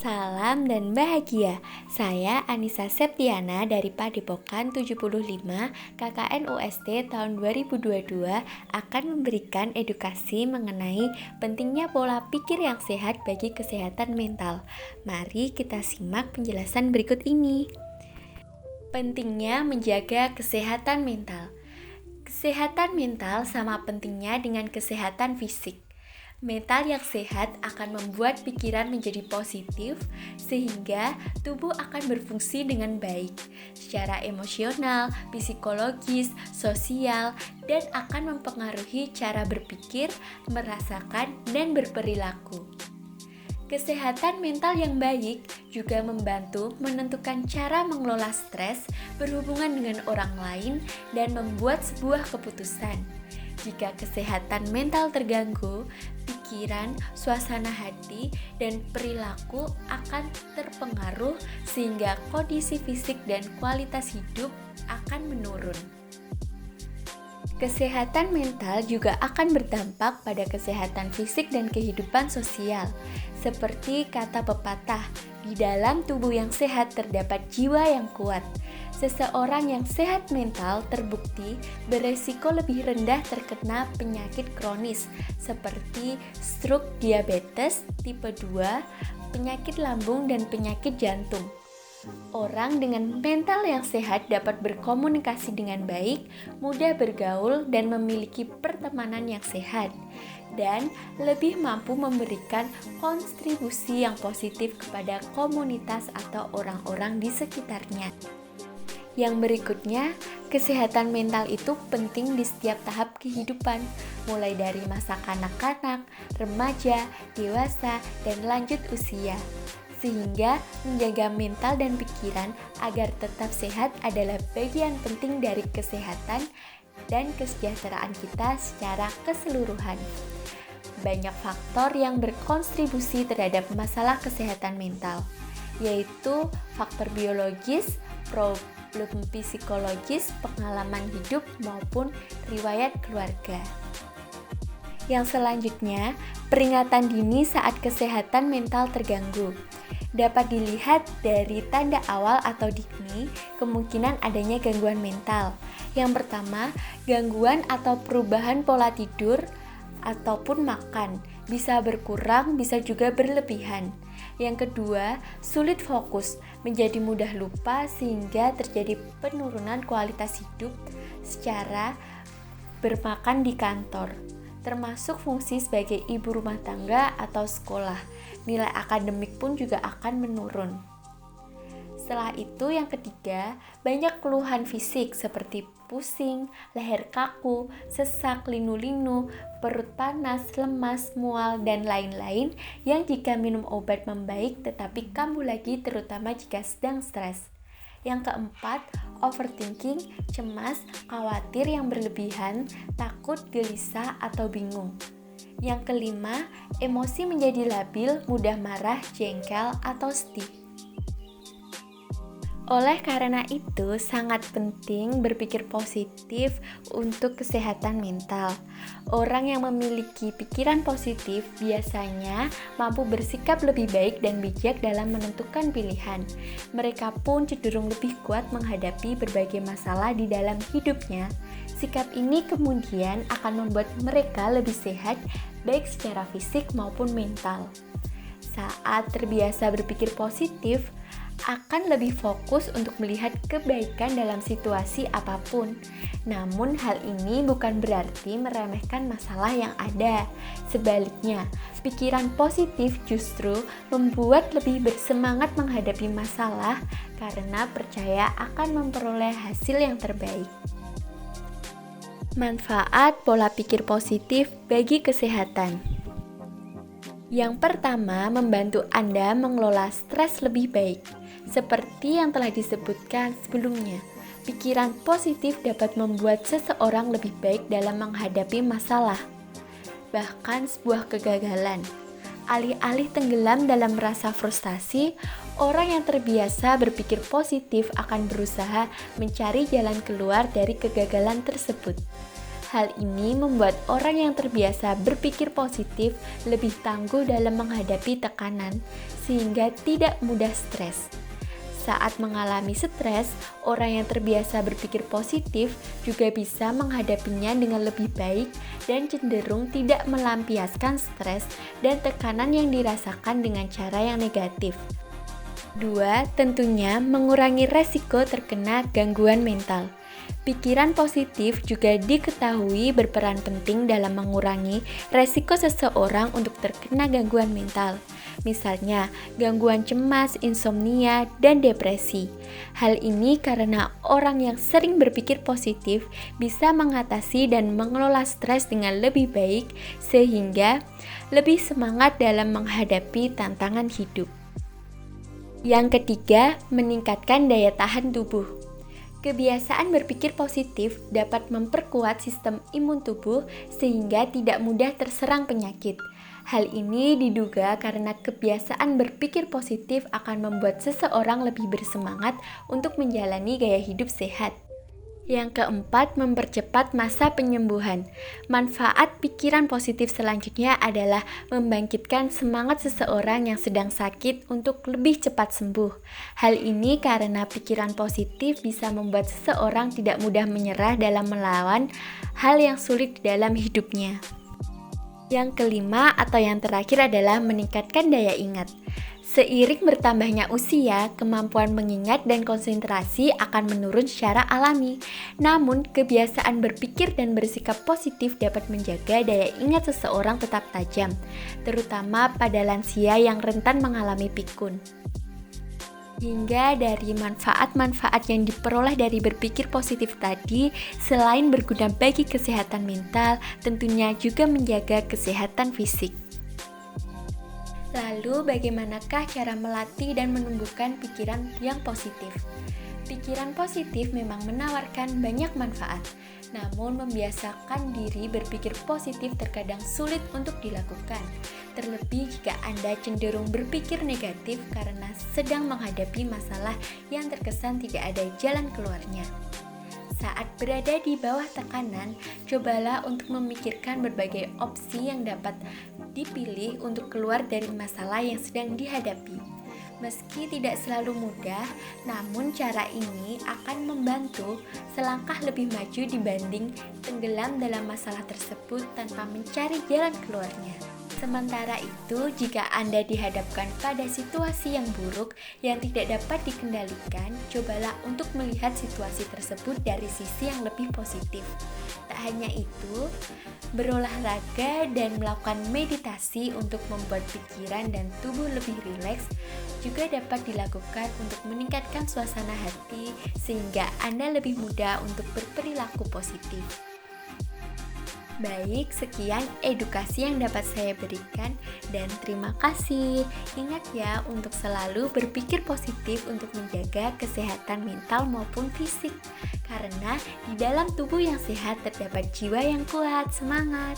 Salam dan bahagia. Saya Anissa Septiana dari Padepokan 75 KKN UST tahun 2022 akan memberikan edukasi mengenai pentingnya pola pikir yang sehat bagi kesehatan mental. Mari kita simak penjelasan berikut ini. Pentingnya menjaga kesehatan mental. Kesehatan mental sama pentingnya dengan kesehatan fisik. Mental yang sehat akan membuat pikiran menjadi positif sehingga tubuh akan berfungsi dengan baik secara emosional, psikologis, sosial, dan akan mempengaruhi cara berpikir, merasakan, dan berperilaku. Kesehatan mental yang baik juga membantu menentukan cara mengelola stres, berhubungan dengan orang lain, dan membuat sebuah keputusan. Jika kesehatan mental terganggu, pikiran, suasana hati, dan perilaku akan terpengaruh sehingga kondisi fisik dan kualitas hidup akan menurun. Kesehatan mental juga akan berdampak pada kesehatan fisik dan kehidupan sosial. Seperti kata pepatah, di dalam tubuh yang sehat terdapat jiwa yang kuat. Seseorang yang sehat mental terbukti beresiko lebih rendah terkena penyakit kronis seperti stroke, diabetes tipe 2, penyakit lambung, dan penyakit jantung. Orang dengan mental yang sehat dapat berkomunikasi dengan baik, mudah bergaul, dan memiliki pertemanan yang sehat, dan lebih mampu memberikan kontribusi yang positif kepada komunitas atau orang-orang di sekitarnya. Yang berikutnya, kesehatan mental itu penting di setiap tahap kehidupan, mulai dari masa kanak-kanak, remaja, dewasa, dan lanjut usia. Sehingga menjaga mental dan pikiran agar tetap sehat adalah bagian penting dari kesehatan dan kesejahteraan kita secara keseluruhan. Banyak faktor yang berkontribusi terhadap masalah kesehatan mental, yaitu faktor biologis, problem psikologis, pengalaman hidup, maupun riwayat keluarga. Yang selanjutnya, peringatan dini saat kesehatan mental terganggu. Dapat dilihat dari tanda awal atau dini kemungkinan adanya gangguan mental. Yang pertama, gangguan atau perubahan pola tidur ataupun makan, bisa berkurang, bisa juga berlebihan. Yang kedua, sulit fokus, menjadi mudah lupa sehingga terjadi penurunan kualitas hidup secara bermakan di kantor, termasuk fungsi sebagai ibu rumah tangga atau sekolah. Nilai akademik pun juga akan menurun. Setelah itu yang ketiga, banyak keluhan fisik seperti pusing, leher kaku, sesak, linu-linu, perut panas, lemas, mual, dan lain-lain yang jika minum obat membaik tetapi kambuh lagi terutama jika sedang stres. Yang keempat, overthinking, cemas, khawatir yang berlebihan, takut, gelisah, atau bingung. Yang kelima, emosi menjadi labil, mudah marah, jengkel, atau sedih. Oleh karena itu, sangat penting berpikir positif untuk kesehatan mental. Orang yang memiliki pikiran positif biasanya mampu bersikap lebih baik dan bijak dalam menentukan pilihan. Mereka pun cenderung lebih kuat menghadapi berbagai masalah di dalam hidupnya. Sikap ini kemudian akan membuat mereka lebih sehat, baik secara fisik maupun mental. Saat terbiasa berpikir positif, akan lebih fokus untuk melihat kebaikan dalam situasi apapun. Namun hal ini bukan berarti meremehkan masalah yang ada. Sebaliknya, pikiran positif justru membuat lebih bersemangat menghadapi masalah karena percaya akan memperoleh hasil yang terbaik. Manfaat pola pikir positif bagi kesehatan. Yang pertama, membantu Anda mengelola stres lebih baik. Seperti yang telah disebutkan sebelumnya, pikiran positif dapat membuat seseorang lebih baik dalam menghadapi masalah, bahkan sebuah kegagalan. Alih-alih tenggelam dalam rasa frustasi, orang yang terbiasa berpikir positif akan berusaha mencari jalan keluar dari kegagalan tersebut. Hal ini membuat orang yang terbiasa berpikir positif lebih tangguh dalam menghadapi tekanan, sehingga tidak mudah stres. Saat mengalami stres, orang yang terbiasa berpikir positif juga bisa menghadapinya dengan lebih baik dan cenderung tidak melampiaskan stres dan tekanan yang dirasakan dengan cara yang negatif. 2. Tentunya mengurangi resiko terkena gangguan mental. Pikiran positif juga diketahui berperan penting dalam mengurangi resiko seseorang untuk terkena gangguan mental. Misalnya, gangguan cemas, insomnia, dan depresi. Hal ini karena orang yang sering berpikir positif bisa mengatasi dan mengelola stres dengan lebih baik, sehingga lebih semangat dalam menghadapi tantangan hidup. Yang ketiga, meningkatkan daya tahan tubuh. Kebiasaan berpikir positif dapat memperkuat sistem imun tubuh sehingga tidak mudah terserang penyakit. Hal ini diduga karena kebiasaan berpikir positif akan membuat seseorang lebih bersemangat untuk menjalani gaya hidup sehat. Yang keempat, mempercepat masa penyembuhan. Manfaat pikiran positif selanjutnya adalah membangkitkan semangat seseorang yang sedang sakit untuk lebih cepat sembuh. Hal ini karena pikiran positif bisa membuat seseorang tidak mudah menyerah dalam melawan hal yang sulit di dalam hidupnya. Yang kelima atau yang terakhir adalah meningkatkan daya ingat. Seiring bertambahnya usia, kemampuan mengingat dan konsentrasi akan menurun secara alami. Namun, kebiasaan berpikir dan bersikap positif dapat menjaga daya ingat seseorang tetap tajam, terutama pada lansia yang rentan mengalami pikun. Hingga dari manfaat-manfaat yang diperoleh dari berpikir positif tadi, selain berguna bagi kesehatan mental, tentunya juga menjaga kesehatan fisik. Lalu, bagaimanakah cara melatih dan menumbuhkan pikiran yang positif? Pikiran positif memang menawarkan banyak manfaat, namun membiasakan diri berpikir positif terkadang sulit untuk dilakukan. Terlebih jika Anda cenderung berpikir negatif karena sedang menghadapi masalah yang terkesan tidak ada jalan keluarnya. Saat berada di bawah tekanan, cobalah untuk memikirkan berbagai opsi yang dapat dipilih untuk keluar dari masalah yang sedang dihadapi. Meski tidak selalu mudah, namun cara ini akan membantu selangkah lebih maju dibanding tenggelam dalam masalah tersebut tanpa mencari jalan keluarnya. Sementara itu, jika Anda dihadapkan pada situasi yang buruk yang tidak dapat dikendalikan, cobalah untuk melihat situasi tersebut dari sisi yang lebih positif. Tak hanya itu, berolahraga dan melakukan meditasi untuk membuat pikiran dan tubuh lebih rileks juga dapat dilakukan untuk meningkatkan suasana hati sehingga Anda lebih mudah untuk berperilaku positif. Baik, sekian edukasi yang dapat saya berikan dan terima kasih. Ingat ya untuk selalu berpikir positif untuk menjaga kesehatan mental maupun fisik. Karena di dalam tubuh yang sehat terdapat jiwa yang kuat. Semangat!